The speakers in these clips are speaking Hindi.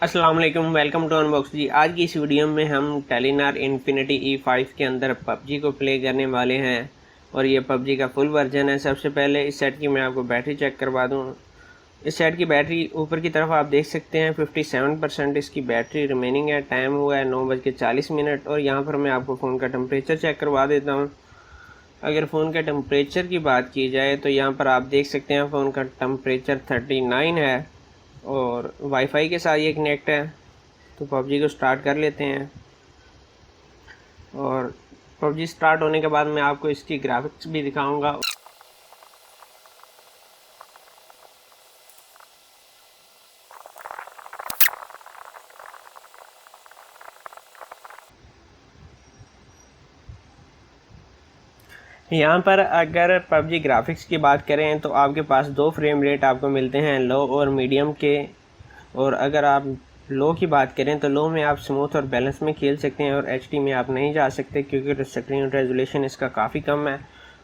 अस्सलाम वालेकुम, वेलकम टू अनबॉक्स जी। आज की इस वीडियो में हम टेलीनॉर इन्फिनिटी E5 के अंदर पबजी को प्ले करने वाले हैं और ये पबजी का फुल वर्जन है। सबसे पहले इस सेट की मैं आपको बैटरी चेक करवा दूं। इस सेट की बैटरी ऊपर की तरफ आप देख सकते हैं 57% इसकी बैटरी रिमेनिंग है। टाइम हुआ है 9:40 और यहाँ पर मैं आपको फ़ोन का टेम्परेचर चेक करवा देता हूँ। अगर फ़ोन के टेम्परेचर की बात की जाए तो यहाँ पर आप देख सकते हैं फ़ोन का टेम्परेचर 39 है और वाईफाई के साथ ये कनेक्ट है। तो पबजी को स्टार्ट कर लेते हैं और पबजी स्टार्ट होने के बाद मैं आपको इसकी ग्राफिक्स भी दिखाऊंगा। यहाँ पर अगर पबजी ग्राफिक्स की बात करें तो आपके पास दो फ्रेम रेट आपको मिलते हैं, लो और मीडियम के। और अगर आप लो की बात करें तो लो में आप स्मूथ और बैलेंस में खेल सकते हैं और एचडी में आप नहीं जा सकते क्योंकि स्क्रीन रेजोल्यूशन इसका काफ़ी कम है।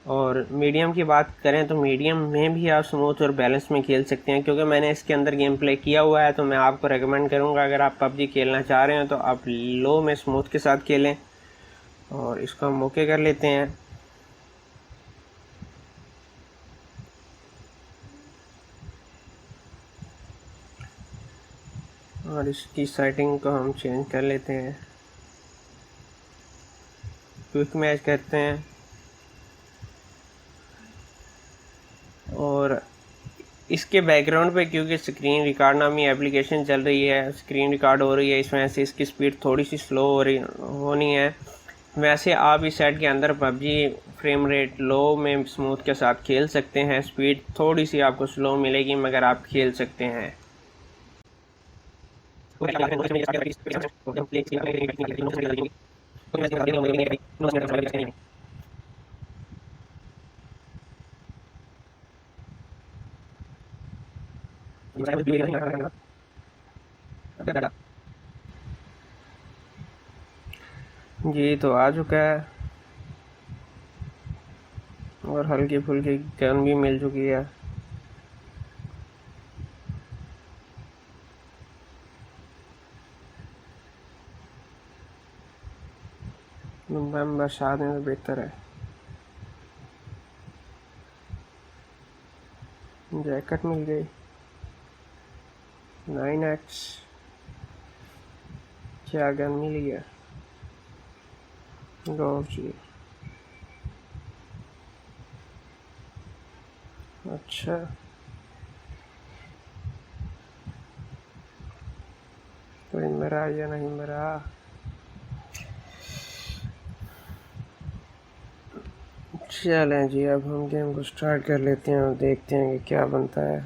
और मीडियम की बात करें तो मीडियम में भी आप स्मूथ और बैलेंस में खेल सकते हैं। क्योंकि मैंने इसके अंदर गेम प्ले किया हुआ है तो मैं आपको रेकमेंड करूँगा अगर आप पबजी खेलना चाह रहे हैं तो आप लो में स्मूथ के साथ खेलें। और इसको हम ओके कर लेते हैं। और इसकी सेटिंग को हम चेंज कर लेते हैं, क्विक मैच करते हैं। और इसके बैकग्राउंड पे क्योंकि स्क्रीन रिकॉर्ड नामी एप्लीकेशन चल रही है, स्क्रीन रिकॉर्ड हो रही है, इस वजह से इसकी स्पीड थोड़ी सी स्लो होनी है। वैसे आप इस सेट के अंदर पबजी फ्रेम रेट लो में स्मूथ के साथ खेल सकते हैं। स्पीड थोड़ी सी आपको स्लो मिलेगी मगर आप खेल सकते हैं। जी तो आ चुका है और हल्की फुल्की गन भी मिल चुकी है। बरसात में तो बेहतर है। जैकेट मिल गई 9x। क्या गन मिली है? जी अच्छा, कोई मरा या नहीं मरा? चलें जी, अब हम गेम को स्टार्ट कर लेते हैं और देखते हैं कि क्या बनता है।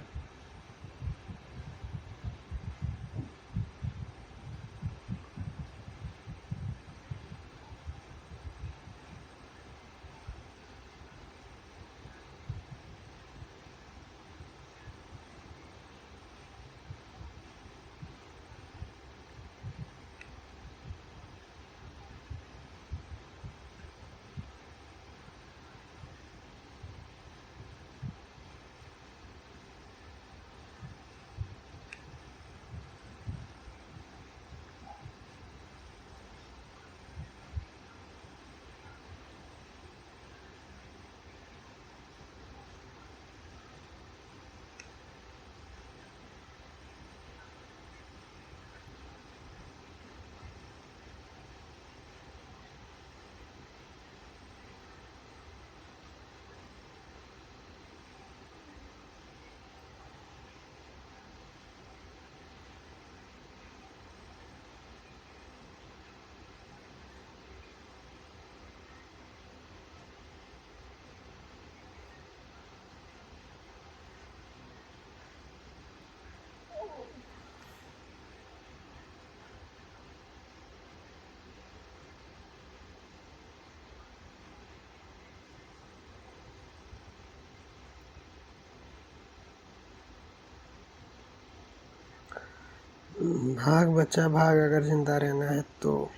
भाग बच्चा भाग, अगर जिंदा रहना है तो।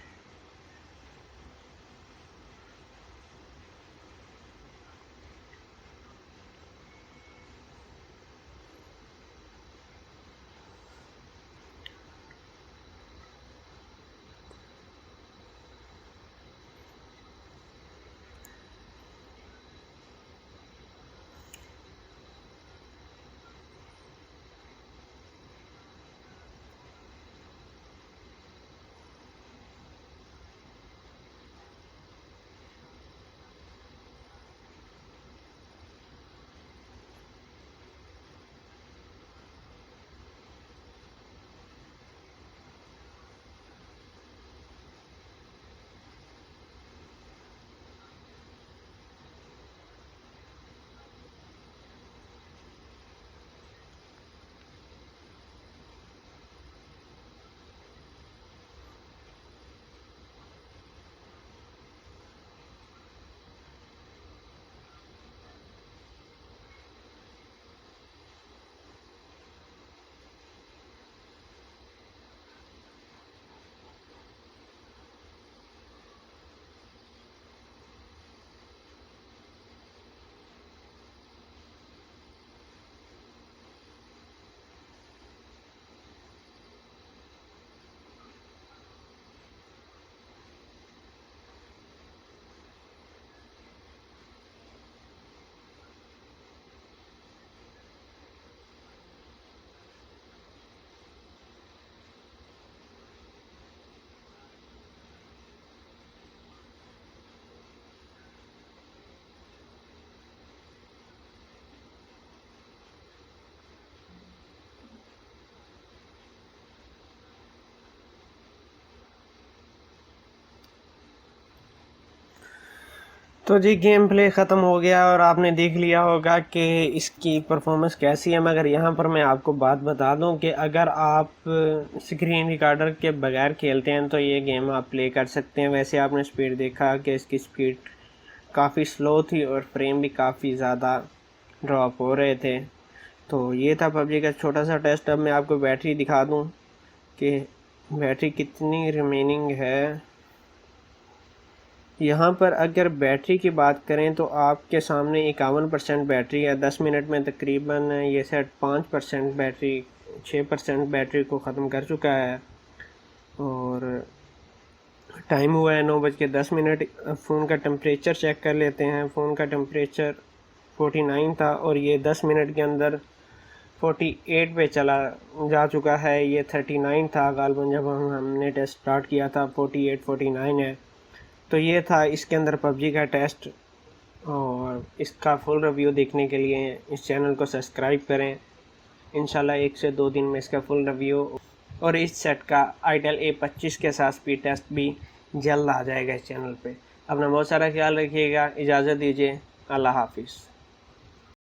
तो जी गेम प्ले ख़त्म हो गया और आपने देख लिया होगा कि इसकी परफॉर्मेंस कैसी है। मगर यहाँ पर मैं आपको बात बता दूँ कि अगर आप स्क्रीन रिकॉर्डर के बगैर खेलते हैं तो ये गेम आप प्ले कर सकते हैं। वैसे आपने स्पीड देखा कि इसकी स्पीड काफ़ी स्लो थी और फ्रेम भी काफ़ी ज़्यादा ड्रॉप हो रहे थे। तो ये था पबजी का छोटा सा टेस्ट। अब मैं आपको बैटरी दिखा दूँ कि बैटरी कितनी रिमेनिंग है। यहाँ पर अगर बैटरी की बात करें तो आपके सामने 51% बैटरी है। 10 मिनट में तकरीबन ये सेट 5% बैटरी 6% बैटरी को ख़त्म कर चुका है और टाइम हुआ है 9:10। फ़ोन का टेम्परेचर चेक कर लेते हैं। फ़ोन का टेम्परेचर 49 था और ये 10 मिनट के अंदर 48 पे चला जा चुका है। ये 39 था गालबन जब हमने टेस्ट स्टार्ट किया था। 49 है। तो ये था इसके अंदर पबजी का टेस्ट और इसका फुल रिव्यू देखने के लिए इस चैनल को सब्सक्राइब करें। इंशाल्लाह 1 से 2 दिन में इसका फुल रिव्यू और इस सेट का आइटल A25 के साथ स्पीड टेस्ट भी जल्द आ जाएगा इस चैनल पे। अपना बहुत सारा ख्याल रखिएगा। इजाज़त दीजिए। अल्लाह हाफिज़।